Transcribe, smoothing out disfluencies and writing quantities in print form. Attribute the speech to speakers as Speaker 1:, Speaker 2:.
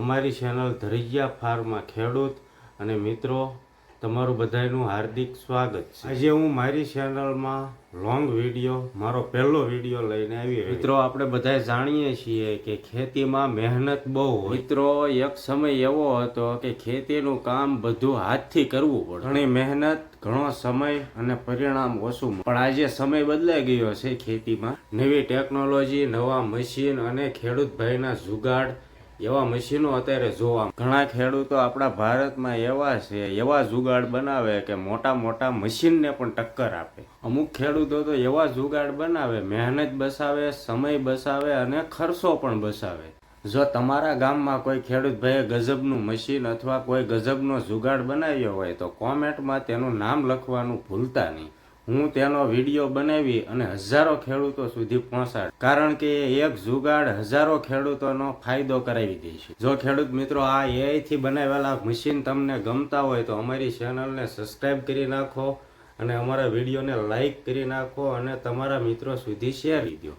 Speaker 1: અમારી ચેનલ ધરૈયા ફાર્મમાં ખેડૂત અને મિત્રો તમારું બધાનું હાર્દિક સ્વાગત છે। આજે હું મારી ચેનલમાં લોંગ વિડીયો મારો પહેલો વિડીયો લઈને આવી રહ્યો। મિત્રો આપણે બધા જાણીએ છીએ કે ખેતીમાં મહેનત બહુ હોય। મિત્રો એક સમય એવો હતો કે ખેતીનું કામ બધું હાથથી કરવું પડે, ઘણી મહેનત, ઘણો સમય અને પરિણામ ઓછું મળે। પણ આજે સમય બદલાઈ ગયો છે। ખેતીમાં નવી ટેકનોલોજી, નવા મશીન અને ખેડૂત ભાઈના જુગાડ એવા મશીનો અત્યારે જોવા। ઘણા ખેડૂતો આપણા ભારતમાં એવા જુગાડ બનાવે કે મોટા મોટા મશીનને પણ ટક્કર આપે। અમુક ખેડૂતો તો એવા જુગાડ બનાવે, મહેનત બચાવે, સમય બચાવે અને ખર્ચો પણ બચાવે। જો તમારા ગામમાં કોઈ ખેડૂત ભાઈએ ગજબનું મશીન અથવા કોઈ ગજબનો જુગાડ બનાવ્યો હોય તો કોમેન્ટમાં તેનું નામ લખવાનું ભૂલતા નહીં। હું તેનો વિડીયો બનાવી અને હજારો ખેડૂતો સુધી પહોંચાડ, કારણ કે એક જુગાડ હજારો ખેડૂતોનો ફાયદો કરાવી દે છે। જો ખેડૂત મિત્રો આ AI થી બનાવેલા મશીન તમને ગમતા હોય તો અમારી ચેનલને સબસ્ક્રાઈબ કરી નાખો અને અમારા વિડીયોને લાઈક કરી નાખો અને તમારા મિત્રો સુધી શેર કરી દો।